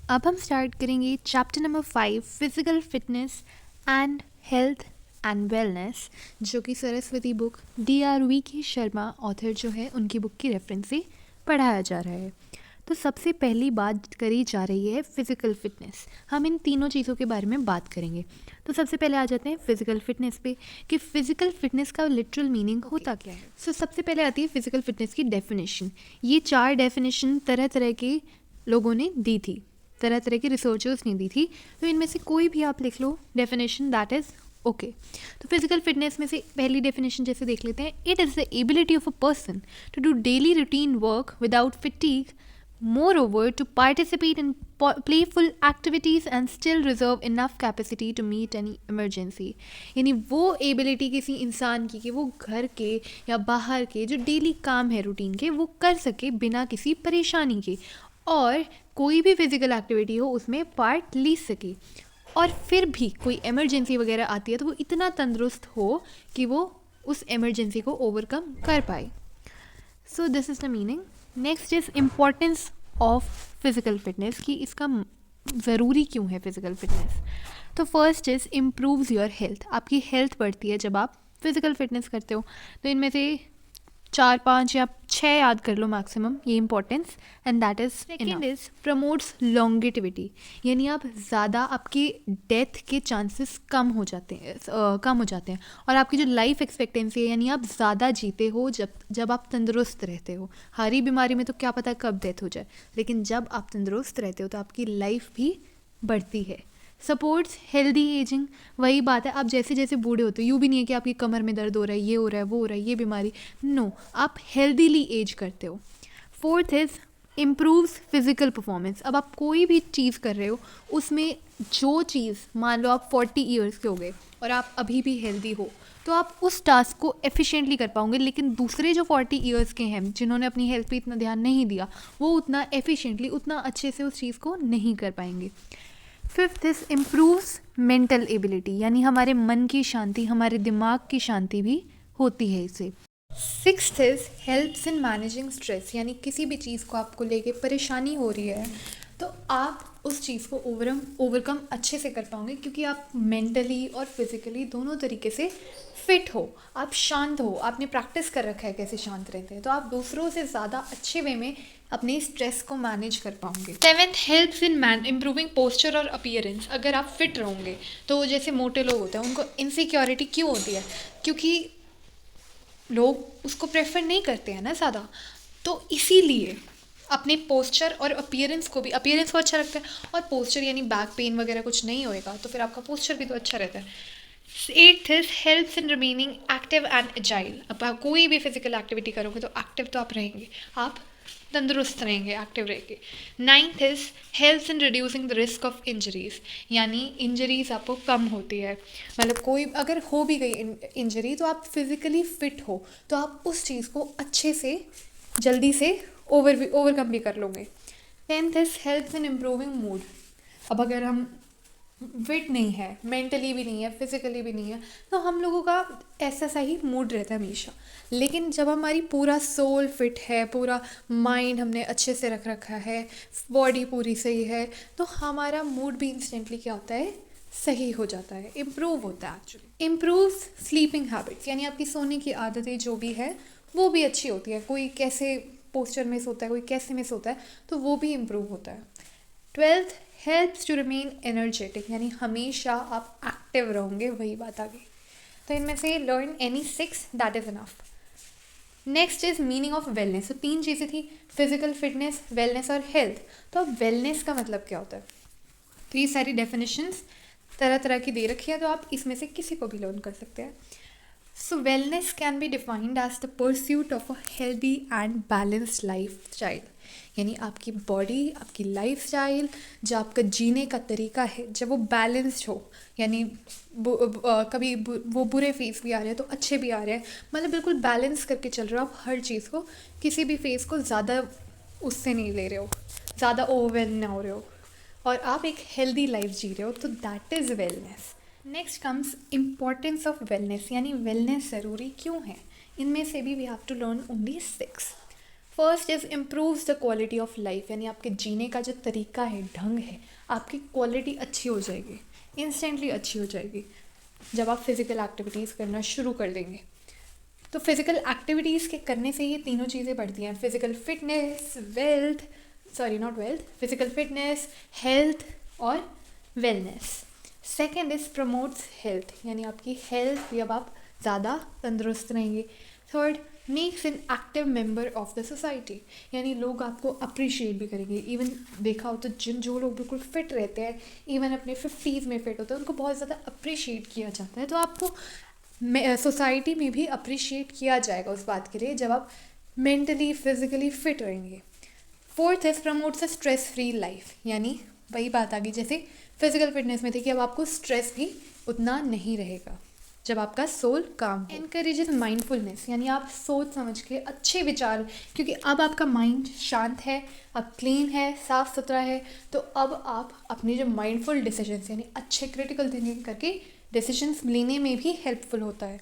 अब हम स्टार्ट करेंगे chapter number 5 physical fitness and health and wellness, जो कि Saraswati book DRV Sharma author जो है उनकी बुक की रेफरेंस से पढ़ाया जा रहा है। तो सबसे पहली बात करी जा रही है फिज़िकल फिटनेस। हम इन तीनों चीज़ों के बारे में बात करेंगे। तो सबसे पहले आ जाते हैं फिज़िकल फिटनेस पे कि फ़िज़िकल फिटनेस का लिटरल मीनिंग होता क्या है। सबसे पहले आती है फ़िज़िकल फिटनेस की डेफिनेशन। ये 4 डेफिनेशन तरह तरह के लोगों ने दी थी, तरह तरह के रिसर्चर्स ने दी थी। तो इनमें से कोई भी आप लिख लो डेफिनेशन, दैट इज़ ओके। तो फिजिकल फिटनेस में से पहली डेफिनेशन जैसे देख लेते हैं, it is the ability of a person to do daily routine work without fatigue, moreover to participate in playful activities and still reserve enough capacity to meet any emergency। यानी वो ability किसी इंसान की कि वो घर के या बाहर के जो डेली काम है रूटीन के वो कर सके बिना किसी परेशानी के, और कोई भी फिजिकल एक्टिविटी हो उसमें पार्ट ले सके, और फिर भी कोई इमरजेंसी वगैरह आती है तो वो इतना तंदुरुस्त हो कि वो उस इमरजेंसी को ओवरकम कर पाए। So this is the meaning. Next is importance of physical fitness, कि इसका ज़रूरी क्यों है फिज़िकल फिटनेस। तो first is improves your health. आपकी हेल्थ बढ़ती है जब आप फिज़िकल फिटनेस करते हो। तो इनमें से 4 5 या 6 याद कर लो मैक्सिमम ये importance, and that is second is promotes longevity. यानी आप ज़्यादा, आपकी डेथ के चांसेस कम हो जाते हैं और आपकी जो लाइफ एक्सपेक्टेंसी है, यानी आप ज़्यादा जीते हो जब आप तंदुरुस्त रहते हो। हरी बीमारी में तो क्या पता कब डेथ हो जाए, लेकिन जब आप तंदुरुस्त रहते हो तो आपकी लाइफ भी बढ़ती है। Supports healthy ageing. वही बात है, आप जैसे जैसे बूढ़े होते हो, यूँ भी नहीं है कि आपकी कमर में दर्द हो रहा है, ये हो रहा है, वो हो रहा है, ये बीमारी, नो, आप हेल्दीली एज करते हो। Fourth is improves physical performance. अब आप कोई भी चीज़ कर रहे हो उसमें जो चीज़, मान लो आप 40 ईयर्स के हो गए और आप अभी भी हेल्दी हो, तो आप उस टास्क को एफिशिएंटली कर पाओगे। लेकिन दूसरे जो 40 ईयर्स के हैं जिन्होंने अपनी हेल्थ पे इतना ध्यान नहीं दिया, वो उतना एफिशिएंटली, उतना अच्छे से उस चीज़ को नहीं कर पाएंगे। Fifth is improves mental ability, यानी हमारे मन की शांति, हमारे दिमाग की शांति भी होती है इससे। Sixth is helps in managing stress, यानी किसी भी चीज़ को आपको लेके परेशानी हो रही है तो आप उस चीज़ को ओवरकम अच्छे से कर पाओगे, क्योंकि आप मेंटली और फिजिकली दोनों तरीके से फिट हो, आप शांत हो, आपने प्रैक्टिस कर रखा है कैसे शांत रहते हैं, तो आप दूसरों से ज़्यादा अच्छे वे में अपने स्ट्रेस को मैनेज कर पाओगे। Seventh helps in improving posture और अपीयरेंस। अगर आप फिट रहोगे तो जैसे मोटे लोग होते हैं उनको इनसिक्योरिटी क्यों होती है, क्योंकि लोग उसको प्रेफर नहीं करते हैं ना ज़्यादा, तो इसीलिए अपने पोस्चर और अपीयरेंस को अच्छा रखता है। और पोस्चर यानी बैक पेन वगैरह कुछ नहीं होएगा तो फिर आपका पोस्चर भी तो अच्छा रहता है। Eighth is helps in remaining active and agile. अब आप कोई भी फिजिकल एक्टिविटी करोगे तो एक्टिव तो आप रहेंगे, आप तंदुरुस्त रहेंगे, एक्टिव रहेंगे। Ninth is helps in reducing the risk of injuries, यानी इंजरीज आपको कम होती है। मतलब कोई अगर हो भी गई इंजरी तो आप फिजिकली फिट हो तो आप उस चीज़ को अच्छे से जल्दी से ओवरकम भी कर लोगे। Tenth is helps in improving mood. अब अगर हम फिट नहीं है, मेंटली भी नहीं है, फिजिकली भी नहीं है, तो हम लोगों का ऐसा सा ही मूड रहता है हमेशा। लेकिन जब हमारी पूरा सोल फिट है, पूरा माइंड हमने अच्छे से रख रखा है, बॉडी पूरी सही है, तो हमारा मूड भी इंस्टेंटली क्या होता है, सही हो जाता है, इम्प्रूव होता है एक्चुअली। इम्प्रूव स्लीपिंग हैबिट्स, यानी आपकी सोने की आदतें जो भी है वो भी अच्छी होती है। कोई कैसे पोस्चर में सोता है, कोई कैसे में सोता है, तो वो भी इम्प्रूव होता है। Twelfth helps to remain energetic, यानी हमेशा आप एक्टिव रहोगे, वही बात आ गई। तो इनमें से learn any 6, that is enough. Next is meaning of wellness. तो 3 चीज़ें थी, फिजिकल फिटनेस, वेलनेस और हेल्थ। तो अब वेलनेस का मतलब क्या होता है, तो ये सारी डेफिनेशंस तरह तरह की दे रखी है, तो आप इसमें से किसी को भी लर्न कर सकते हैं। So wellness can be defined as the pursuit of a healthy and balanced life style, यानी आपकी बॉडी, आपकी लाइफ स्टाइल, जो आपका जीने का तरीका है, जब वो बैलेंस्ड हो, यानी कभी वो बुरे फेस भी आ रहे हैं तो अच्छे भी आ रहे हैं, मतलब बिल्कुल बैलेंस करके चल रहे हो आप हर चीज़ को, किसी भी फेस को ज़्यादा उससे नहीं ले रहे हो, ज़्यादा ओवरवेलम ना हो रहे हो, और आप एक हेल्दी लाइफ जी रहे हो, तो that is wellness. Next comes importance of wellness, यानी वेलनेस ज़रूरी क्यों है। इनमें से भी we have to learn only 6। First is improves the quality of life, यानी आपके जीने का जो तरीका है, ढंग है, आपकी क्वालिटी अच्छी हो जाएगी, इंस्टेंटली अच्छी हो जाएगी जब आप फिज़िकल एक्टिविटीज़ करना शुरू कर देंगे। तो फिज़िकल एक्टिविटीज़ के करने से ये तीनों चीज़ें बढ़ती हैं, physical fitness, physical fitness, health और wellness. Second is promotes health, यानी आपकी हेल्थ भी अब आप ज़्यादा तंदुरुस्त रहेंगे। Third, makes an active member of the society, यानी लोग आपको अप्रिशिएट भी करेंगे। इवन देखा हो तो जो लोग बिल्कुल फिट रहते हैं, इवन अपने 50s में फिट होते हैं, उनको बहुत ज़्यादा अप्रिशिएट किया जाता है। तो आपको सोसाइटी में भी अप्रिशिएट किया जाएगा उस बात के लिए जब आप मेंटली फिजिकली फिट रहेंगे। Fourth is promotes a stress free life, यानी वही बात आ गई जैसे फिजिकल फिटनेस में थी कि अब आपको स्ट्रेस भी उतना नहीं रहेगा जब आपका सोल काम। एनकरेजेस माइंडफुलनेस, यानी आप सोच समझ के अच्छे विचार, क्योंकि अब आपका माइंड शांत है, अब क्लीन है, साफ सुथरा है, तो अब आप अपने जो माइंडफुल डिसीजंस यानी अच्छे क्रिटिकल थिंकिंग करके डिसीजंस लेने में भी हेल्पफुल होता है।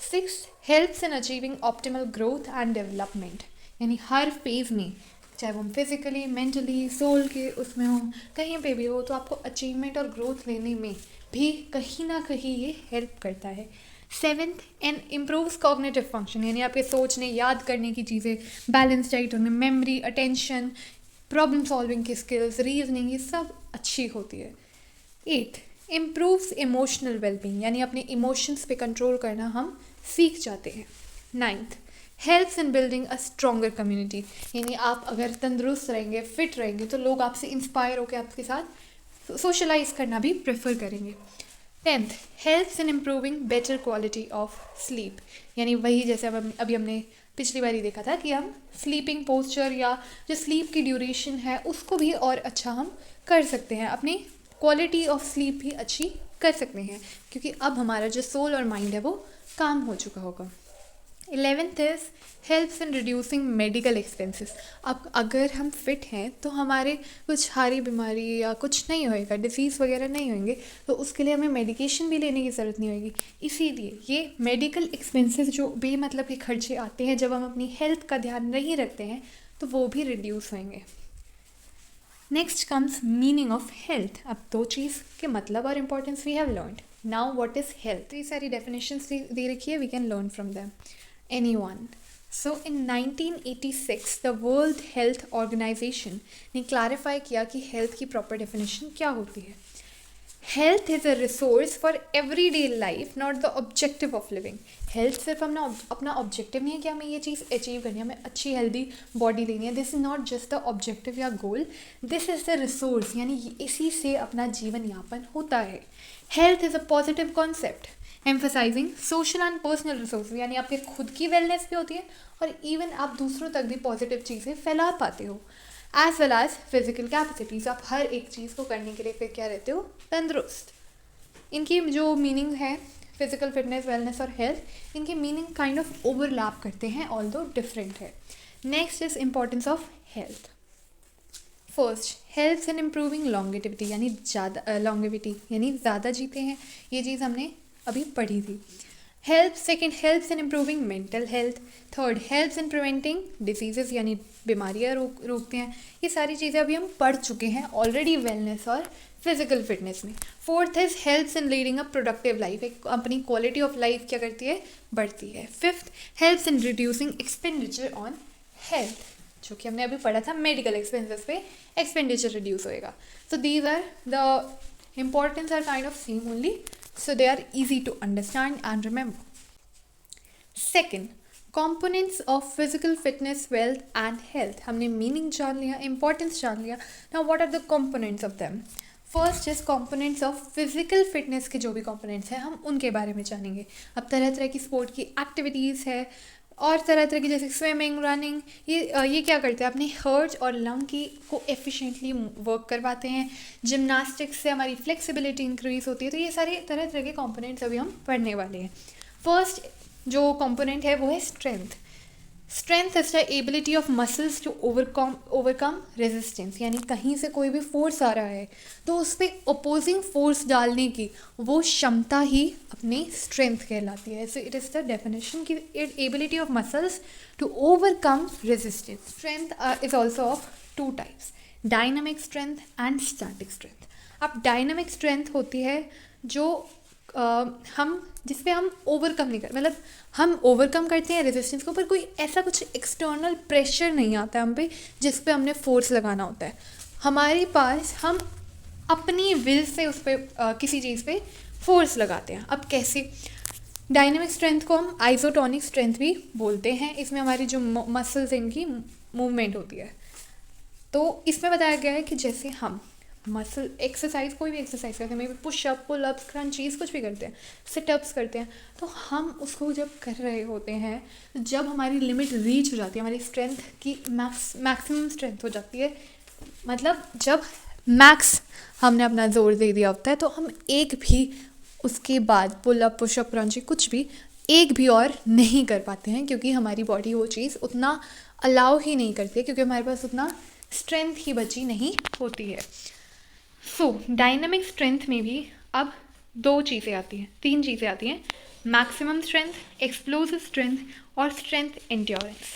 Sixth, helps in achieving optimal growth and development, यानी हर फेज़ में, चाहे वो हम फिजिकली, मेंटली, सोल के उसमें हो, कहीं पे भी हो, तो आपको अचीवमेंट और ग्रोथ लेने में भी कहीं ना कहीं ये हेल्प करता है। Seventh, and improves cognitive function, यानी आपके सोचने, याद करने की चीज़ें, बैलेंस डाइट होने, मेमोरी, अटेंशन, प्रॉब्लम सॉल्विंग की स्किल्स, रीजनिंग, ये सब अच्छी होती है। एट, इम्प्रूव्स इमोशनल वेलबींग, यानी अपने इमोशंस पे कंट्रोल करना हम सीख जाते हैं। Ninth, helps in building a stronger community, यानी आप अगर तंदुरुस्त रहेंगे, फिट रहेंगे, तो लोग आपसे इंस्पायर होकर आपके साथ सोशलाइज करना भी प्रेफर करेंगे। Tenth, helps in improving better quality of sleep, यानी वही जैसे अब अभी हमने पिछली बार ही देखा था कि हम स्लीपिंग पोस्चर या जो स्लीप की ड्यूरेशन है उसको भी और अच्छा हम कर सकते हैं, अपनी क्वालिटी ऑफ स्लीप भी अच्छी कर सकते हैं, क्योंकि अब हमारा जो सोल और माइंड है वो काम हो चुका होगा। 11th is helps in reducing medical expenses, अब अगर हम फिट हैं तो हमारे कुछ हारी बीमारी या कुछ नहीं होएगा, डिसीज़ वगैरह नहीं होंगे, तो उसके लिए हमें मेडिकेशन भी लेने की ज़रूरत नहीं होगी। इसीलिए ये मेडिकल एक्सपेंसेस जो बेमतलब के खर्चे आते हैं जब हम अपनी हेल्थ का ध्यान नहीं रखते हैं, तो वो भी रिड्यूस होंगे। Next comes meaning of health. अब दो चीज़ के मतलब और importance we have learned. Now what is health, तो ये सारी डेफिनेशंस दे रखी है, we can learn from them anyone. So in 1986 the World Health Organization ने क्लैरिफाई किया कि हेल्थ की प्रॉपर डेफिनेशन क्या होती है। Health is a resource for every day life, not the objective of living. Health सिर्फ अपना ऑब्जेक्टिव नहीं है कि हमें ये चीज़ अचीव करनी है, हमें अच्छी हेल्दी बॉडी लेनी है, this is not just the objective या गोल, दिस इज़ द रिसोर्स, यानी इसी से अपना जीवन यापन होता है। Health is a positive concept emphasising social and personal resource, यानी आपके खुद की वेलनेस भी होती है और इवन आप दूसरों तक भी पॉजिटिव चीज़ें फैला पाते हो, as well as physical capacities, आप हर एक चीज़ को करने के लिए फिर क्या रहते हो, तंदुरुस्त। इनकी जो मीनिंग है फिजिकल फिटनेस, वेलनेस और हेल्थ, इनकी मीनिंग काइंड ऑफ ओवरलैप करते हैं ऑल्दो डिफरेंट है। Next is importance of health. First, helps in improving longevity, यानी ज़्यादा जीते हैं, ये चीज़ हमने अभी पढ़ी थी। Help second, helps in improving mental health. Third, helps in preventing diseases, यानी बीमारियाँ रोकते हैं। ये सारी चीज़ें अभी हम पढ़ चुके हैं ऑलरेडी वेलनेस और फिजिकल फिटनेस में। Fourth is helps in leading a productive life, एक अपनी क्वालिटी ऑफ लाइफ क्या करती है, बढ़ती है। Fifth, helps in reducing expenditure on health, जो कि हमने अभी पढ़ा था मेडिकल एक्सपेंसेस पे एक्सपेंडिचर रिड्यूस होएगा। So these are the importance are kind of same only, so they are easy to understand and remember. Second, components of physical fitness, wealth and health. हमने meaning जान लिया, importance जान लिया। Now what are the components of them? First is components of physical fitness के जो भी components हैं हम उनके बारे में जानेंगे। अब तरह तरह की स्पोर्ट की एक्टिविटीज़ है और तरह तरह की जैसे स्विमिंग, रनिंग, ये क्या करते हैं, अपने हार्ट और लंग की को एफिशिएंटली वर्क करवाते हैं। जिमनास्टिक्स से हमारी फ्लेक्सिबिलिटी इंक्रीज होती है। तो ये सारे तरह तरह के कंपोनेंट्स अभी हम पढ़ने वाले हैं। फर्स्ट जो कंपोनेंट है वो है strength. Strength is the ability of muscles to overcome resistance, यानी कहीं से कोई भी फोर्स आ रहा है तो उस पर अपोजिंग फोर्स डालने की वो क्षमता ही अपनी स्ट्रेंथ कहलाती है. So it is the definition की ability of muscles to overcome resistance. Strength is also of two types, dynamic strength and static strength. अब डायनामिक स्ट्रेंथ होती है जो हम जिस पे हम ओवरकम नहीं कर, मतलब हम ओवरकम करते हैं रेजिस्टेंस को, पर कोई ऐसा कुछ एक्सटर्नल प्रेशर नहीं आता है हम पे जिस पे हमने फोर्स लगाना होता है. हमारे पास हम अपनी विल से उस पर किसी चीज़ पे फोर्स लगाते हैं. अब कैसे? डायनामिक स्ट्रेंथ को हम आइसोटोनिक स्ट्रेंथ भी बोलते हैं. इसमें हमारी जो मसल्स हैं इनकी मूवमेंट होती है. तो इसमें बताया गया है कि जैसे हम मसल एक्सरसाइज, कोई भी एक्सरसाइज करते हैं, maybe pushup, pullups, crunches, कुछ भी करते हैं, सिटअप्स करते हैं, तो हम उसको जब कर रहे होते हैं, जब हमारी लिमिट रीच हो जाती है, हमारी स्ट्रेंथ की मैक्सिमम स्ट्रेंथ हो जाती है, मतलब जब मैक्स हमने अपना जोर दे दिया होता है, तो हम एक भी उसके बाद पुलअप, पुशअप, क्रंची कुछ भी एक भी और नहीं कर पाते हैं, क्योंकि हमारी बॉडी वो चीज़ उतना अलाउ ही नहीं करती है, क्योंकि हमारे पास उतना स्ट्रेंथ ही बची नहीं होती है. सो डायनामिक स्ट्रेंथ में भी अब दो चीज़ें आती हैं, तीन चीज़ें आती हैं: मैक्सिमम स्ट्रेंथ, एक्सप्लोसिव स्ट्रेंथ और स्ट्रेंथ एंड्योरेंस.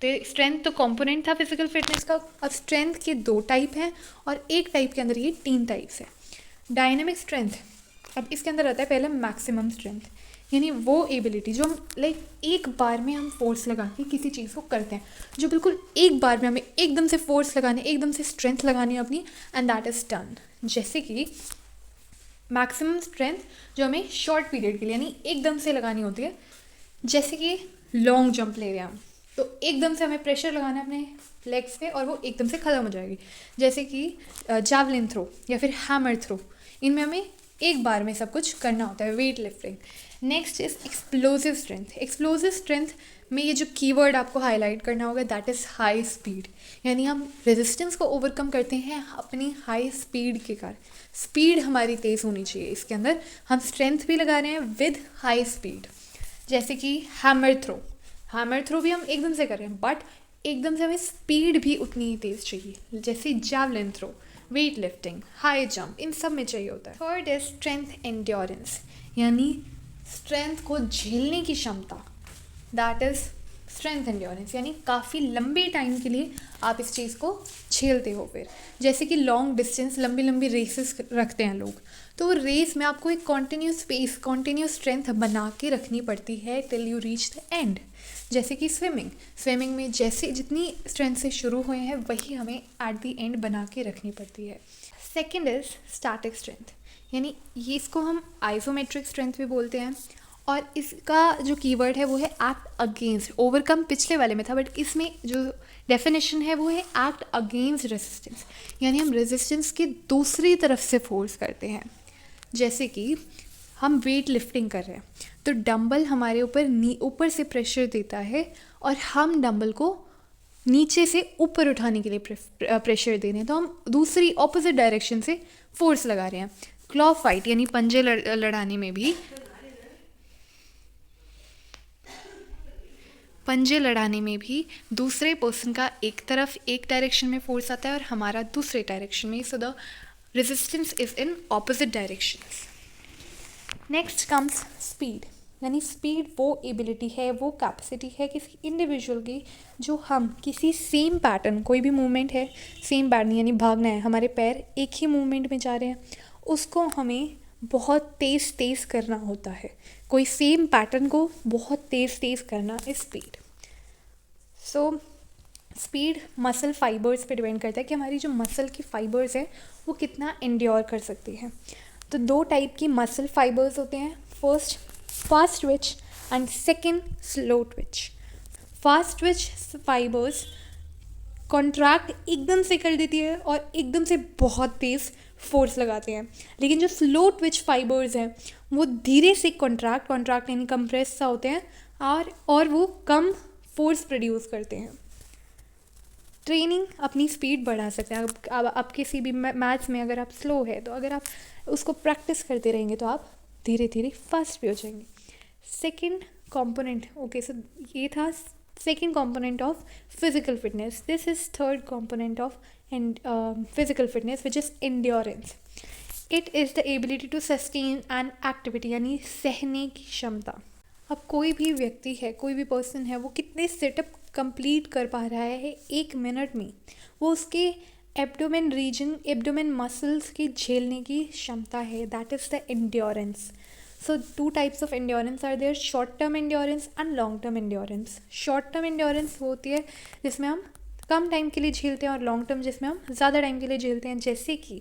तो स्ट्रेंथ तो कंपोनेंट था फिजिकल फिटनेस का. अब स्ट्रेंथ के दो टाइप हैं और एक टाइप के अंदर ये तीन टाइप्स हैं. डायनामिक स्ट्रेंथ, अब इसके अंदर आता है पहले मैक्सिमम स्ट्रेंथ, यानी वो एबिलिटी जो हम एक बार में हम फोर्स लगा के किसी चीज़ को करते हैं, जो बिल्कुल एक बार में हमें एकदम से फोर्स लगाने, एकदम से स्ट्रेंथ लगानी है अपनी, एंड दैट इज़ डन. जैसे कि मैक्सिमम स्ट्रेंथ जो हमें शॉर्ट पीरियड के लिए यानी एकदम से लगानी होती है, जैसे कि लॉन्ग जंप ले रहे हैं हम, तो एकदम से हमें प्रेशर लगाना है अपने लेग्स पे और वो एकदम से ख़त्म हो जाएगी. जैसे कि जैवलिन थ्रो या फिर हैमर थ्रो, इनमें हमें एक बार में सब कुछ करना होता है, weight lifting. Next is explosive strength. Explosive strength में ये जो कीवर्ड आपको हाईलाइट करना होगा, दैट इज़ हाई स्पीड, यानी हम रेजिस्टेंस को ओवरकम करते हैं अपनी हाई स्पीड के कारण. स्पीड हमारी तेज़ होनी चाहिए. इसके अंदर हम स्ट्रेंथ भी लगा रहे हैं विद हाई स्पीड. जैसे कि हैमर थ्रो, हैमर थ्रो भी हम एकदम से कर रहे हैं, बट एकदम से हमें स्पीड भी उतनी ही तेज़ चाहिए. जैसे javelin throw, weight lifting, high jump, इन सब में चाहिए होता है. थर्ड इज स्ट्रेंथ एंड्योरेंस, यानी स्ट्रेंथ को झेलने की क्षमता, दैट इज़ स्ट्रेंथ एंड्योरेंस, यानी काफ़ी लंबे टाइम के लिए आप इस चीज़ को झेलते हो. फिर जैसे कि लॉन्ग डिस्टेंस, लंबी लंबी रेसेस रखते हैं लोग, तो रेस में आपको एक कॉन्टीन्यूस स्पेस, कॉन्टीन्यूस स्ट्रेंथ बना के रखनी पड़ती है till you reach the end. जैसे कि स्विमिंग में जैसे जितनी स्ट्रेंथ से शुरू हुए हैं वही हमें एट द एंड बना के रखनी पड़ती है. सेकेंड इज स्टैटिक स्ट्रेंथ, यानी ये इसको हम आइसोमेट्रिक स्ट्रेंथ भी बोलते हैं, और इसका जो कीवर्ड है वो है एक्ट अगेंस्ट. ओवरकम पिछले वाले में था, बट इसमें जो डेफिनेशन है वो है एक्ट अगेंस्ट रेजिस्टेंस, यानी हम रेजिस्टेंस की दूसरी तरफ से फोर्स करते हैं. जैसे कि हम वेट लिफ्टिंग कर रहे हैं, तो डंबल हमारे ऊपर से प्रेशर देता है और हम डंबल को नीचे से ऊपर उठाने के लिए प्रेशर दे रहे हैं, तो हम दूसरी ऑपोजिट डायरेक्शन से फोर्स लगा रहे हैं. क्लॉ फाइट यानी पंजे लड़ाने में भी दूसरे पर्सन का एक तरफ एक डायरेक्शन में फोर्स आता है और हमारा दूसरे डायरेक्शन में, so the resistance is in opposite directions. Next comes speed, यानी स्पीड वो एबिलिटी है, वो कैपेसिटी है किसी इंडिविजुअल की, जो हम किसी सेम पैटर्न, कोई भी मूवमेंट है, सेम पैटर्न यानी भागना है, हमारे पैर एक ही मूवमेंट में जा रहे हैं, उसको हमें बहुत तेज़ करना होता है. कोई सेम पैटर्न को बहुत तेज़ करना is speed. So speed muscle fibres पे डिपेंड करता है कि हमारी जो मसल की फाइबर्स हैं वो कितना एंड्योर कर सकती हैं. तो दो टाइप की मसल फाइबर्स होते हैं, first fast Twitch and second slow Twitch. Fast Twitch fibres contract एकदम से कर देती है और एकदम से बहुत तेज़ फोर्स लगाते हैं, लेकिन जो स्लो ट्विच फाइबर्स हैं वो धीरे से कॉन्ट्रैक्ट यानी कंप्रेस सा होते हैं और वो कम फोर्स प्रोड्यूस करते हैं. ट्रेनिंग अपनी स्पीड बढ़ा सकते हैं. अब आप किसी भी मैथ्स में अगर आप स्लो है, तो अगर आप उसको प्रैक्टिस करते रहेंगे तो आप धीरे धीरे फास्ट भी हो जाएंगे. सेकंड कंपोनेंट, ओके, सो ये था Second component of physical fitness, this is third component of physical fitness, which is endurance. It is the ability to sustain an activity, यानी सहने की क्षमता. अब कोई भी व्यक्ति है, कोई भी पर्सन है, वो कितने सेटअप कंप्लीट कर पा रहा है 1 मिनट में, वो उसके एब्डोमेन रीजन, एब्डोमेन मसल्स की झेलने की क्षमता है. That is the endurance. So 2 types of endurance are there, short term endurance and long term endurance. Short term endurance वो होती है जिसमें हम कम टाइम के लिए झेलते हैं, और लॉन्ग टर्म जिसमें हम ज़्यादा टाइम के लिए झेलते हैं. जैसे कि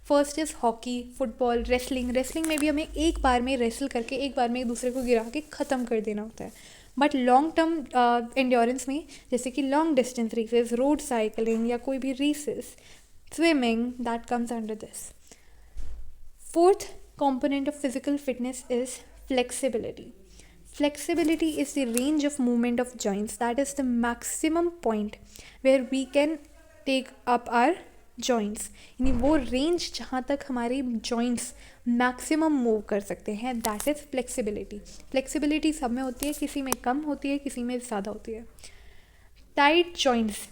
first is hockey, football, wrestling. Wrestling में भी हमें एक बार में रेसल करके एक बार में एक दूसरे को गिरा के ख़त्म कर देना होता है. बट लॉन्ग टर्म एंड्योरेंस में जैसे कि long distance races, road cycling या कोई भी races, swimming, that comes under this. Fourth component of physical fitness is flexibility. Flexibility is the range of movement of joints. That is the maximum point where we can take up our joints. यानी वो range जहाँ तक हमारी joints maximum move कर सकते हैं, that is flexibility. Flexibility सब में होती है, किसी में कम होती है, किसी में ज़्यादा होती है. टाइट जॉइंट्स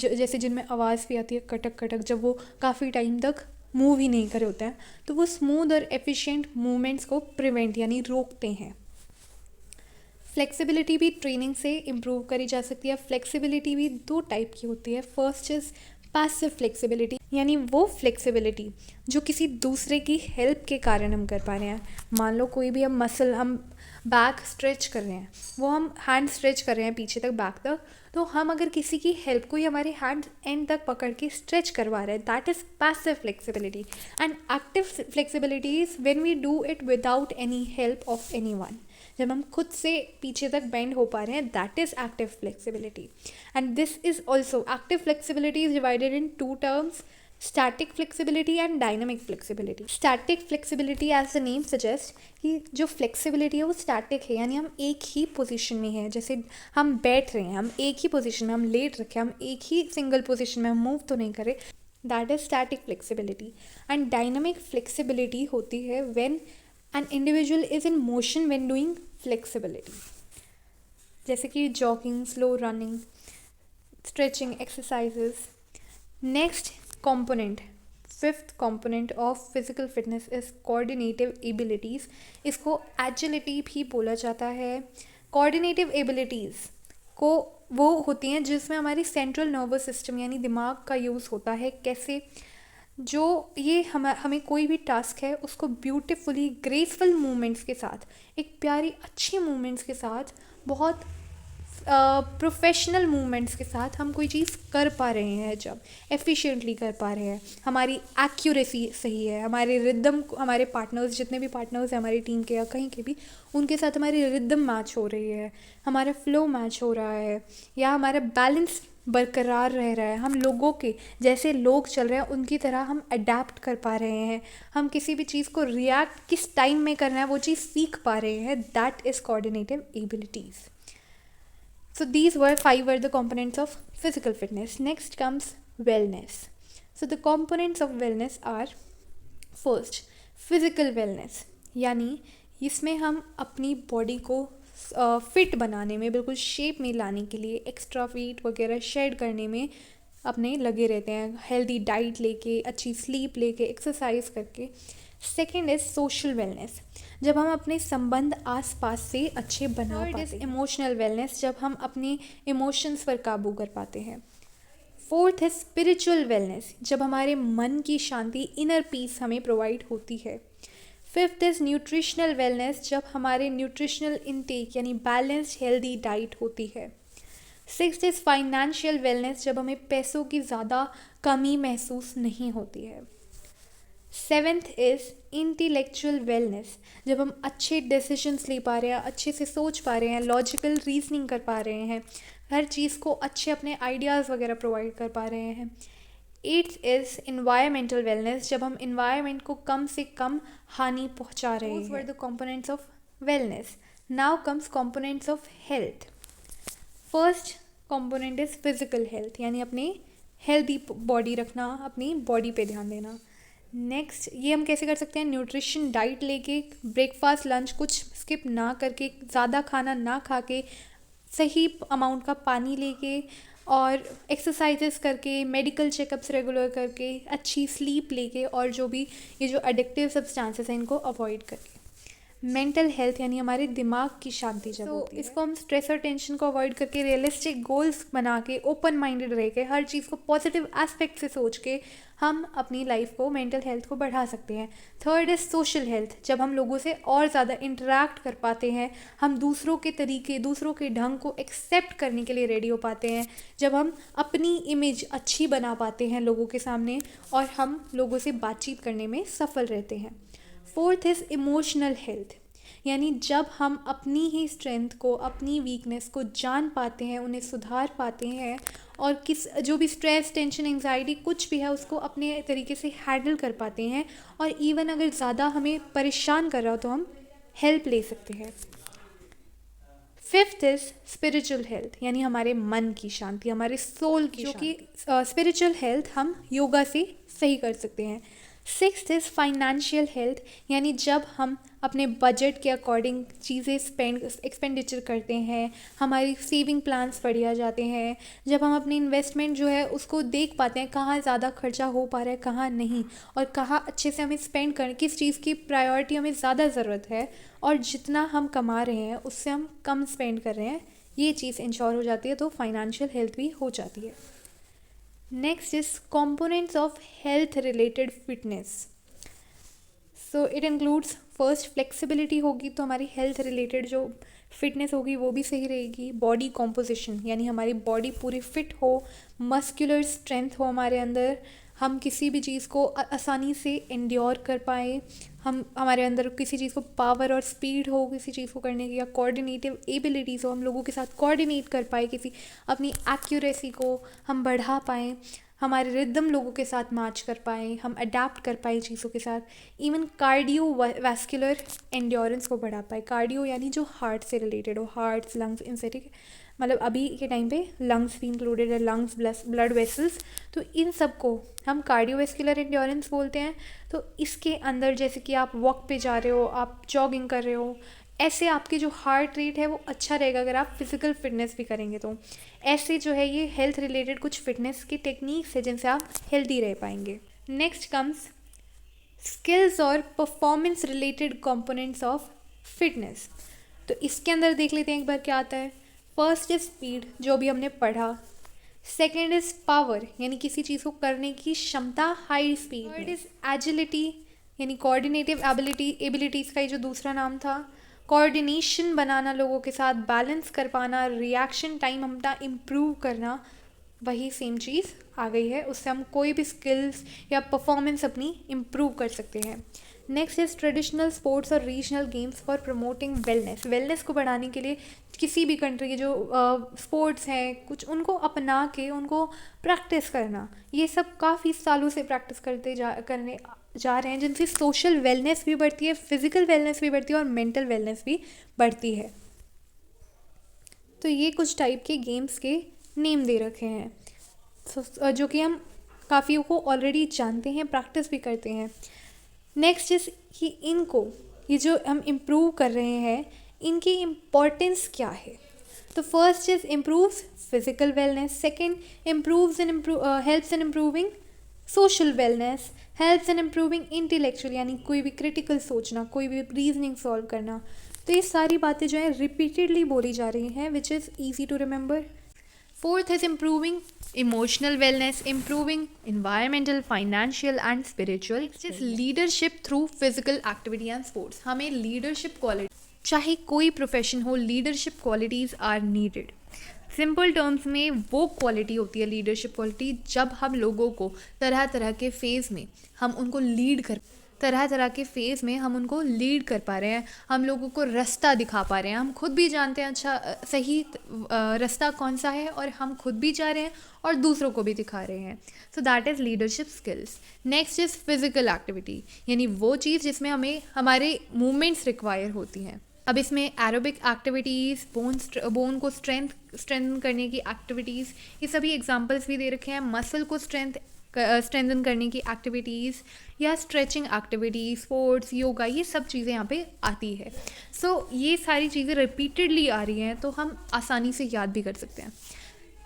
जैसे जिनमें आवाज़ भी आती है कटक कटक, जब वो काफ़ी टाइम तक मूव ही नहीं करे होते हैं, तो वो स्मूथ और एफिशिएंट मूवमेंट्स को प्रिवेंट यानी रोकते हैं. फ्लेक्सिबिलिटी भी ट्रेनिंग से इम्प्रूव करी जा सकती है. फ्लेक्सिबिलिटी भी 2 टाइप की होती है. फर्स्ट इज़ पैसिव फ्लेक्सिबिलिटी, यानी वो फ्लेक्सिबिलिटी जो किसी दूसरे की हेल्प के कारण हम कर पा रहे हैं. मान लो कोई भी हम बैक स्ट्रेच कर रहे हैं, वो हम हैंड स्ट्रेच कर रहे हैं पीछे तक, बैक तक, तो हम अगर किसी की हेल्प, कोई हमारे हैंड एंड तक पकड़ के स्ट्रेच करवा रहे हैं, that is passive flexibility. And active flexibility is when we do it without any help of anyone. जब हम खुद से पीछे तक बेंड हो पा रहे हैं, that is active flexibility. And this is also, active flexibility is divided in 2 terms, static flexibility and dynamic flexibility. Static flexibility as the name suggest कि जो फ्लेक्सिबिलिटी है वो स्टैटिक है, यानी हम एक ही पोजीशन में हैं. जैसे हम बैठ रहे हैं, हम एक ही पोजीशन में, हम लेट रखे, हम एक ही सिंगल पोजीशन में, हम मूव तो नहीं करें, that is static flexibility. And dynamic flexibility होती है when an individual is in motion when doing flexibility, जैसे कि jogging, slow running, stretching exercises. Next component, fifth component of physical fitness is coordinative abilities. इसको agility भी बोला जाता है. coordinative abilities को वो होती हैं जिसमें हमारी सेंट्रल नर्वस सिस्टम यानी दिमाग का यूज़ होता है. कैसे? जो ये हमें कोई भी टास्क है उसको ब्यूटिफुली ग्रेसफुल मूवमेंट्स के साथ, एक प्यारी अच्छी मूवमेंट्स के साथ, बहुत प्रोफेशनल मूवमेंट्स के साथ हम कोई चीज़ कर पा रहे हैं, जब एफिशिएंटली कर पा रहे हैं, हमारी एक्यूरेसी सही है, हमारे रिदम, हमारे पार्टनर्स, जितने भी पार्टनर्स हैं हमारी टीम के या कहीं के भी, उनके साथ हमारी रिदम मैच हो रही है, हमारा फ्लो मैच हो रहा है, या हमारा बैलेंस बरकरार रह रहा है, हम लोगों के जैसे लोग चल रहे हैं उनकी तरह हम अडेप्ट कर पा रहे हैं, हम किसी भी चीज़ को रिएक्ट किस टाइम में करना है वो चीज़ सीख पा रहे हैं. That is coordinative abilities. So these were 5 were the components of physical fitness. Next comes wellness. So the components of wellness are first physical wellness, यानी इसमें हम अपनी बॉडी को फिट बनाने में, बिल्कुल शेप में लाने के लिए एक्स्ट्रा वेट वगैरह शेड करने में अपने लगे रहते हैं, हेल्दी डाइट लेके, अच्छी स्लीप लेके, एक्सरसाइज करके. सेकेंड इज़ सोशल वेलनेस, जब हम अपने संबंध आसपास से अच्छे बना पाते हैं. थर्ड इज़ इमोशनल वेलनेस, जब हम अपने इमोशंस पर काबू कर पाते हैं. फोर्थ इज़ स्पिरिचुअल वेलनेस, जब हमारे मन की शांति, इनर पीस हमें प्रोवाइड होती है. फिफ्थ इज़ न्यूट्रिशनल वेलनेस, जब हमारे न्यूट्रिशनल इनटेक यानी बैलेंस्ड हेल्दी डाइट होती है. सिक्स्थ इज़ फाइनेंशियल वेलनेस, जब हमें पैसों की ज़्यादा कमी महसूस नहीं होती है. सेवेंथ इज़ इंटेलेक्चुअल वेलनेस, जब हम अच्छे डिसीजंस ले पा रहे हैं, अच्छे से सोच पा रहे हैं, लॉजिकल रीजनिंग कर पा रहे हैं, हर चीज़ को अच्छे अपने आइडियाज़ वगैरह प्रोवाइड कर पा रहे हैं. एट्थ इज़ इन्वायरमेंटल वेलनेस, जब हम इन्वायरमेंट को कम से कम हानि पहुंचा रहे हैं. Those were the components of wellness. Now comes components of health. First component is physical health, यानी अपनी हेल्दी बॉडी रखना, अपनी बॉडी पे ध्यान देना. नेक्स्ट ये हम कैसे कर सकते हैं? न्यूट्रिशन डाइट लेके, ब्रेकफास्ट लंच कुछ स्किप ना करके, ज़्यादा खाना ना खा के, सही अमाउंट का पानी लेके और एक्सरसाइजेस करके, मेडिकल चेकअप्स रेगुलर करके, अच्छी स्लीप लेके और जो भी ये जो एडिक्टिव सब्सटेंसेस हैं इनको अवॉइड करके। मेंटल हेल्थ यानी हमारे दिमाग की शांति जब होती है, इसको हम स्ट्रेस और टेंशन को अवॉइड करके रियलिस्टिक गोल्स बना के, ओपन माइंडेड रह के, हर चीज़ को पॉजिटिव एस्पेक्ट से सोच के हम अपनी लाइफ को, मेंटल हेल्थ को बढ़ा सकते हैं। थर्ड इज़ सोशल हेल्थ, जब हम लोगों से और ज़्यादा इंटरेक्ट कर पाते हैं, हम दूसरों के तरीके, दूसरों के ढंग को एक्सेप्ट करने के लिए रेडी हो पाते हैं, जब हम अपनी इमेज अच्छी बना पाते हैं लोगों के सामने और हम लोगों से बातचीत करने में सफल रहते हैं। फोर्थ इज़ इमोशनल हेल्थ, यानी जब हम अपनी ही स्ट्रेंथ को, अपनी वीकनेस को जान पाते हैं, उन्हें सुधार पाते हैं और किस जो भी स्ट्रेस, टेंशन, एंजाइटी कुछ भी है उसको अपने तरीके से हैंडल कर पाते हैं और इवन अगर ज़्यादा हमें परेशान कर रहा हो तो हम हेल्प ले सकते हैं। फिफ्थ इज़ स्पिरिचुअल हेल्थ, यानी हमारे मन की शांति, हमारे सोल की, जो कि स्पिरिचुअल हेल्थ हम योगा से सही कर सकते हैं। सिक्स्थ इज़ फाइनेंशियल हेल्थ, यानी जब हम अपने बजट के अकॉर्डिंग चीज़ें एक्सपेंडिचर करते हैं, हमारी सेविंग प्लान्स बढ़िया जाते हैं, जब हम अपनी इन्वेस्टमेंट जो है उसको देख पाते हैं कहाँ ज़्यादा खर्चा हो पा रहा है, कहाँ नहीं, और कहाँ अच्छे से हमें स्पेंड करना, किस चीज़ की प्रायोरिटी हमें ज़्यादा ज़रूरत है और जितना हम कमा रहे हैं उससे हम कम स्पेंड कर रहे हैं, ये चीज़ इंश्योर हो जाती है तो फाइनेंशियल हेल्थ भी हो जाती है। Next is components of health related fitness. So it includes first flexibility होगी तो हमारी हेल्थ रिलेटेड जो फिटनेस होगी वो भी सही रहेगी। बॉडी कॉम्पोजिशन, यानी हमारी बॉडी पूरी फिट हो, मस्कुलर स्ट्रेंथ हो हमारे अंदर, हम किसी भी चीज़ को आसानी से एंड्योर कर पाए, हम हमारे अंदर किसी चीज़ को पावर और स्पीड हो किसी चीज़ को करने की, या कोऑर्डिनेटिव एबिलिटीज़ हो, हम लोगों के साथ कोऑर्डिनेट कर पाए, किसी अपनी एक्यूरेसी को हम बढ़ा पाएँ, हमारे रिदम लोगों के साथ मैच कर पाएँ, हम अडेप्ट कर पाए चीज़ों के साथ, इवन कार्डियो वैस्कुलर एंड्योरेंस को बढ़ा पाए। कार्डियो यानी जो हार्ट से रिलेटेड हो, हार्ट, लंग्स, इनसे, ठीक है, मतलब अभी के टाइम पे लंग्स भी इंक्लूडेड है, लंग्स, ब्लड वेसल्स, तो इन सब को हम कार्डियोवैस्कुलर एंड्योरेंस बोलते हैं। तो इसके अंदर जैसे कि आप वॉक पे जा रहे हो, आप जॉगिंग कर रहे हो, ऐसे आपके जो हार्ट रेट है वो अच्छा रहेगा अगर आप फिज़िकल फिटनेस भी करेंगे तो। ऐसे जो है ये हेल्थ रिलेटेड कुछ फिटनेस की टेक्निक्स है जिनसे आप हेल्दी रह पाएंगे। नेक्स्ट कम्स स्किल्स और performance related components of fitness. तो इसके अंदर देख लेते हैं एक बार क्या आता है। फर्स्ट इज स्पीड, जो भी हमने पढ़ा। सेकेंड इज पावर, यानी किसी चीज़ को करने की क्षमता, high speed. Third is agility, यानी कोऑर्डिनेटिव एबिलिटीज़ का ही जो दूसरा नाम था। कोऑर्डिनेशन बनाना, लोगों के साथ बैलेंस कर पाना, रिएक्शन टाइम अपना इम्प्रूव करना, वही सेम चीज़ आ गई है, उससे हम कोई भी स्किल्स या परफॉर्मेंस अपनी इम्प्रूव कर सकते हैं। नेक्स्ट इज ट्रेडिशनल स्पोर्ट्स और regional games for promoting wellness को बढ़ाने के लिए किसी भी कंट्री के जो स्पोर्ट्स हैं कुछ, उनको अपना के उनको प्रैक्टिस करना, ये सब काफ़ी सालों से प्रैक्टिस करने जा रहे हैं, जिनसे सोशल वेलनेस भी बढ़ती है, फिजिकल वेलनेस भी बढ़ती है और मेंटल वेलनेस भी बढ़ती है। तो ये कुछ टाइप के गेम्स के नेम दे रखे हैं जो कि हम काफ़ियों को ऑलरेडी जानते हैं, प्रैक्टिस भी करते हैं। नेक्स्ट इज कि इनको, ये जो हम इम्प्रूव कर रहे हैं, इनकी इम्पोर्टेंस क्या है। तो first is improves physical wellness, second improves in helps in improving social wellness, helps in improving intellectual, यानी कोई भी क्रिटिकल सोचना, कोई भी रीजनिंग सॉल्व करना। तो ये सारी बातें जो है रिपीटेडली बोली जा रही हैं, which is easy to remember. Fourth is improving emotional wellness, improving environmental, financial and spiritual. Just leadership through physical activity and sports. हमें leadership quality, चाहे कोई प्रोफेशन हो, leadership qualities are needed. Simple terms में वो quality होती है leadership quality जब हम लोगों को तरह तरह के फेज़ में हम उनको लीड कर पा रहे हैं, हम लोगों को रास्ता दिखा पा रहे हैं, हम खुद भी जानते हैं अच्छा सही रास्ता कौन सा है और हम खुद भी जा रहे हैं और दूसरों को भी दिखा रहे हैं। So that is leadership skills. Next is physical activity, यानी वो चीज़ जिसमें हमें हमारे मूवमेंट्स रिक्वायर होती हैं। अब इसमें एरोबिक एक्टिविटीज़, बोन को स्ट्रेंथन करने की एक्टिविटीज़, ये सभी एग्जांपल्स भी दे रखे हैं। मसल को स्ट्रेंथ स्ट्रेंथन करने की एक्टिविटीज़ या स्ट्रेचिंग एक्टिविटीज़, स्पोर्ट्स, योगा, ये सब चीज़ें यहाँ पे आती है। सो ये सारी चीज़ें रिपीटेडली आ रही हैं तो हम आसानी से याद भी कर सकते हैं।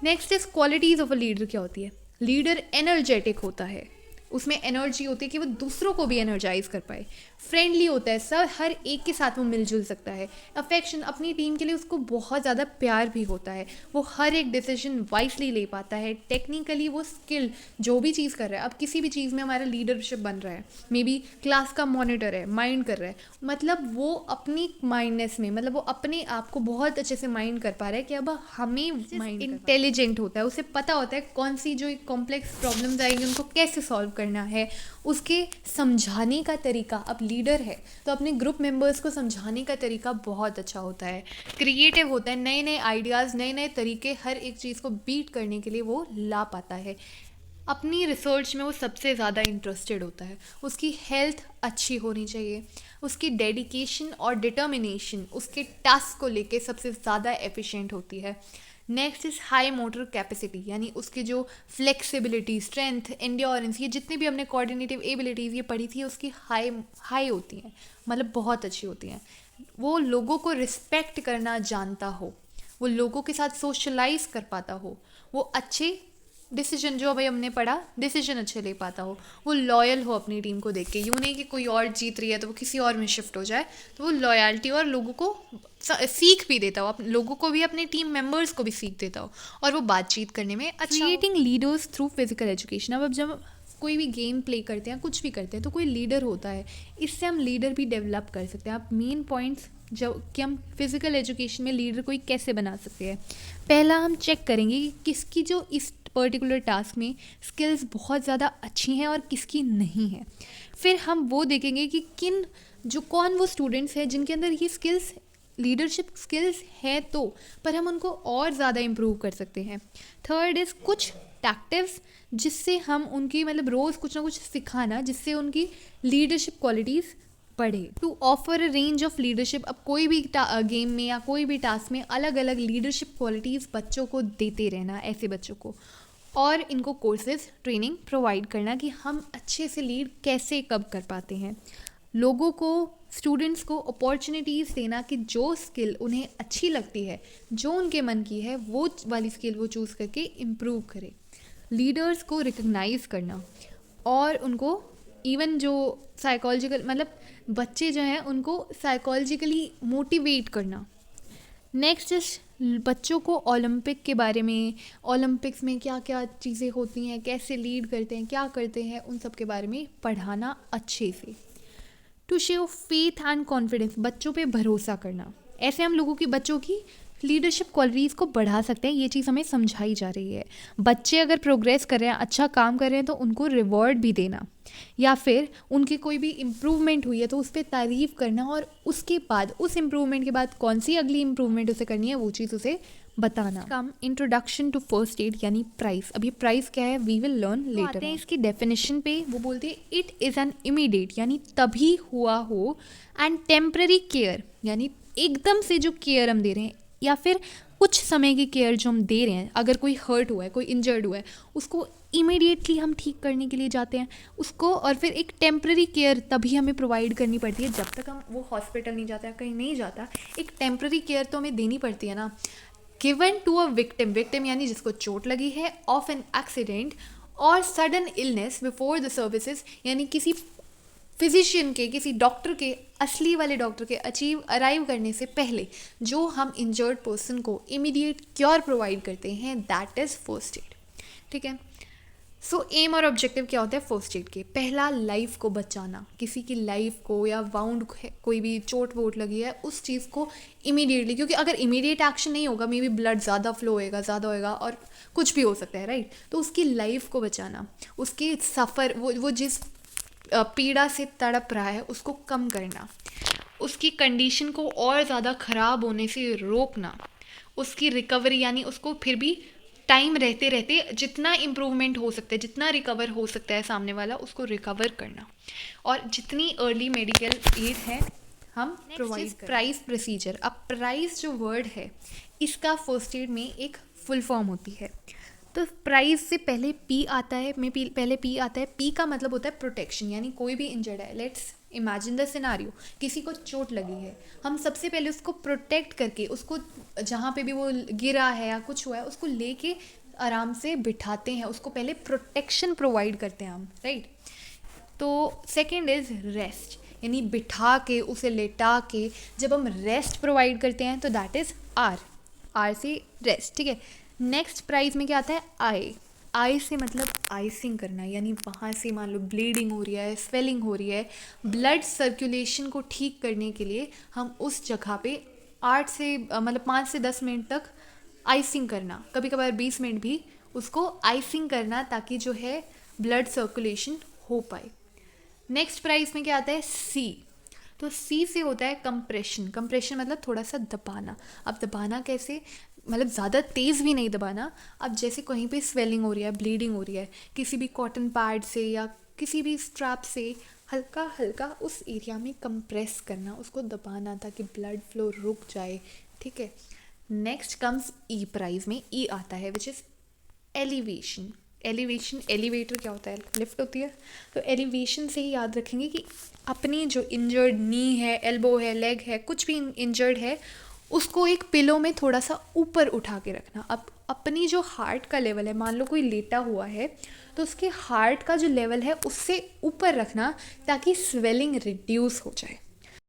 Next is qualities of a leader. क्या होती है? लीडर एनर्जेटिक होता है, उसमें एनर्जी होती है कि वो दूसरों को भी एनर्जाइज कर पाए। फ्रेंडली होता है, सब हर एक के साथ वो मिलजुल सकता है। अफेक्शन, अपनी टीम के लिए उसको बहुत ज़्यादा प्यार भी होता है। वो हर एक डिसीजन वाइसली ले पाता है। टेक्निकली वो स्किल जो भी चीज़ कर रहा है, अब किसी भी चीज़ में हमारा लीडरशिप बन रहा है, मे बी क्लास का मॉनिटर है, माइंड कर रहा है, मतलब वो अपनी माइंडनेस में, मतलब वो अपने आप को बहुत अच्छे से माइंड कर पा रहा है कि अब हमें माइंड इंटेलिजेंट होता है, उसे पता होता है कौन सी जो कॉम्प्लेक्स प्रॉब्लम्स आएंगी उनको कैसे सॉल्व करना है। उसके समझाने का तरीका, अब लीडर है तो अपने ग्रुप मेंबर्स को समझाने का तरीका बहुत अच्छा होता है। क्रिएटिव होता है, नए नए आइडियाज़, नए नए तरीके हर एक चीज़ को बीट करने के लिए वो ला पाता है। अपनी रिसर्च में वो सबसे ज़्यादा इंटरेस्टेड होता है। उसकी हेल्थ अच्छी होनी चाहिए। उसकी डेडिकेशन और डिटर्मिनेशन उसके टास्क को लेके सबसे ज़्यादा एफिशिएंट होती है। Next is high motor capacity, यानी उसकी जो फ्लेक्सिबिलिटी, स्ट्रेंथ, एंड्योरेंस, ये जितनी भी हमने कोऑर्डिनेटिव एबिलिटीज़ ये पढ़ी थी उसकी हाई हाई होती हैं, मतलब बहुत अच्छी होती हैं। वो लोगों को रिस्पेक्ट करना जानता हो, वो लोगों के साथ सोशलाइज कर पाता हो, वो अच्छे डिसीजन, जो भाई हमने पढ़ा, डिसीजन अच्छे ले पाता हो, वो लॉयल हो अपनी टीम को देख के। यूँ नहीं कि कोई और जीत रही है तो वो किसी और में शिफ्ट हो जाए, तो वो लॉयल्टी और लोगों को सीख भी देता हो, लोगों को भी, अपने टीम मेंबर्स को भी सीख देता हो, और वो बातचीत करने में अच्छा। Creating leaders through physical education. अब जब कोई भी गेम प्ले करते हैं, कुछ भी करते हैं, तो कोई लीडर होता है, इससे हम लीडर भी डेवलप कर सकते हैं। आप मेन पॉइंट्स जब कि हम फिज़िकल एजुकेशन में लीडर कोई कैसे बना सकते हैं, पहला हम चेक करेंगे कि किसकी जो इस पर्टिकुलर टास्क में स्किल्स बहुत ज़्यादा अच्छी हैं और किसकी नहीं है। फिर हम वो देखेंगे कि कौन वो स्टूडेंट्स हैं जिनके अंदर ये स्किल्स, लीडरशिप स्किल्स है तो, पर हम उनको और ज़्यादा इम्प्रूव कर सकते हैं। थर्ड इज़ कुछ टैक्टिव्स, जिससे हम उनकी, मतलब रोज़ कुछ ना कुछ सिखाना जिससे उनकी लीडरशिप क्वालिटीज़ बढ़े। To offer a range of leadership. अब कोई भी गेम में या कोई भी टास्क में अलग अलग लीडरशिप क्वालिटीज़ बच्चों को देते रहना, ऐसे बच्चों को, और इनको कोर्सेज, ट्रेनिंग प्रोवाइड करना कि हम अच्छे से लीड कैसे कब कर पाते हैं। लोगों को, स्टूडेंट्स को अपॉर्चुनिटीज़ देना कि जो स्किल उन्हें अच्छी लगती है, जो उनके मन की है, वो वाली स्किल वो चूज़ करके इम्प्रूव करें। लीडर्स को रिकग्नाइज़ करना और उनको इवन जो साइकोलॉजिकल, मतलब बच्चे जो हैं उनको साइकोलॉजिकली मोटिवेट करना। नेक्स्ट इस बच्चों को ओलंपिक के बारे में, ओलंपिक्स में क्या क्या चीज़ें होती हैं, कैसे लीड करते हैं, क्या करते हैं, उन सब के बारे में पढ़ाना अच्छे से। To show faith and confidence, बच्चों पे भरोसा करना। ऐसे हम लोगों की, बच्चों की लीडरशिप क्वालिटीज़ को बढ़ा सकते हैं। ये चीज़ हमें समझाई जा रही है। बच्चे अगर प्रोग्रेस कर रहे हैं, अच्छा काम कर रहे हैं, तो उनको रिवॉर्ड भी देना, या फिर उनकी कोई भी इम्प्रूवमेंट हुई है तो उस पर तारीफ़ करना, और उसके बाद, उस इम्प्रूवमेंट के बाद कौन सी अगली इम्प्रूवमेंट उसे करनी है वो चीज़ उसे बताना। कम इंट्रोडक्शन टू फर्स्ट एड, यानी प्राइस। अब ये प्राइस क्या है, वी विल लर्न लेटर। आते हैं इसकी डेफिनेशन पे। वो बोलते हैं इट इज़ एन इमीडिएट, यानी तभी हुआ हो, एंड टेम्पररी केयर, यानी एकदम से जो केयर हम दे रहे हैं, या फिर कुछ समय की केयर जो हम दे रहे हैं। अगर कोई हर्ट हुआ है, कोई इंजर्ड हुआ है, उसको इमीडिएटली हम ठीक करने के लिए जाते हैं उसको, और फिर एक टेम्पररी केयर तभी हमें प्रोवाइड करनी पड़ती है जब तक हम वो हॉस्पिटल नहीं जाता, कहीं नहीं जाता। एक टेम्पररी केयर तो हमें देनी पड़ती है ना। Given to a victim, victim यानी जिसको चोट लगी है, ऑफ एन एक्सीडेंट और sudden illness before the services, यानी किसी फिजिशियन के, किसी डॉक्टर के, असली वाले डॉक्टर के अराइव करने से पहले जो हम इंजर्ड पर्सन को इमीडिएट क्योर प्रोवाइड करते हैं, दैट इज़ फर्स्ट एड। ठीक है। सो एम और ऑब्जेक्टिव क्या होता है फर्स्ट एड के? पहला, लाइफ को बचाना। किसी की लाइफ को, या वाउंड, कोई भी चोट वोट लगी है, उस चीज़ को इमीडिएटली, क्योंकि अगर इमीडिएट एक्शन नहीं होगा, मे बी ब्लड ज़्यादा फ्लो होएगा, ज़्यादा होएगा, और कुछ भी हो सकता है, राइट। तो उसकी लाइफ को बचाना, उसकी सफ़र, वो जिस पीड़ा से तड़प रहा है उसको कम करना, उसकी कंडीशन को और ज़्यादा ख़राब होने से रोकना, उसकी रिकवरी, यानी उसको फिर भी टाइम रहते रहते जितना इम्प्रूवमेंट हो सकता है, जितना रिकवर हो सकता है सामने वाला, उसको रिकवर करना, और जितनी अर्ली मेडिकल एड है हम प्रोवाइड करें। Price procedure. अब प्राइस जो वर्ड है, इसका फर्स्ट एड में एक फुल फॉर्म होती है, तो प्राइज से पहले पी आता है, पहले पी आता है। पी का मतलब होता है प्रोटेक्शन, यानी कोई भी इंजर्ड है, लेट्स इमेजिन द सिनारियो, किसी को चोट लगी है, हम सबसे पहले उसको प्रोटेक्ट करके, उसको जहाँ पे भी वो गिरा है या कुछ हुआ है उसको लेके आराम से बिठाते हैं, उसको पहले प्रोटेक्शन प्रोवाइड करते हैं हम, राइट। तो सेकेंड इज़ रेस्ट, यानी बिठा के उसे लेटा के जब हम रेस्ट प्रोवाइड करते हैं तो दैट इज़ आर से रेस्ट, ठीक है। नेक्स्ट प्राइज में क्या आता है, आई से मतलब आइसिंग करना, यानी वहाँ से मान लो ब्लीडिंग हो रही है, स्वेलिंग हो रही है, ब्लड सर्कुलेशन को ठीक करने के लिए हम उस जगह पे 8 से मतलब 5 से 10 मिनट तक आइसिंग करना, कभी कभार 20 मिनट भी उसको आइसिंग करना, ताकि जो है ब्लड सर्कुलेशन हो पाए। नेक्स्ट प्राइस में क्या आता है, सी। तो सी से होता है कंप्रेशन, कंप्रेशन मतलब थोड़ा सा दबाना। अब दबाना कैसे, मतलब ज़्यादा तेज़ भी नहीं दबाना। अब जैसे कहीं पे स्वेलिंग हो रही है, ब्लीडिंग हो रही है, किसी भी कॉटन पैड से या किसी भी स्ट्रैप से हल्का हल्का उस एरिया में कंप्रेस करना, उसको दबाना, ताकि ब्लड फ्लो रुक जाए, ठीक है। नेक्स्ट कम्स ई प्राइज में, ई आता है विच इज़ एलिवेशन। एलिवेटर क्या होता है, लिफ्ट होती है। तो एलिवेशन से ही याद रखेंगे कि अपनी जो इंजर्ड नी है, एल्बो है, लेग है, कुछ भी इंजर्ड है, उसको एक पिलो में थोड़ा सा ऊपर उठा के रखना। अब अपनी जो हार्ट का लेवल है, मान लो कोई लेटा हुआ है तो उसके हार्ट का जो लेवल है उससे ऊपर रखना, ताकि स्वेलिंग रिड्यूस हो जाए।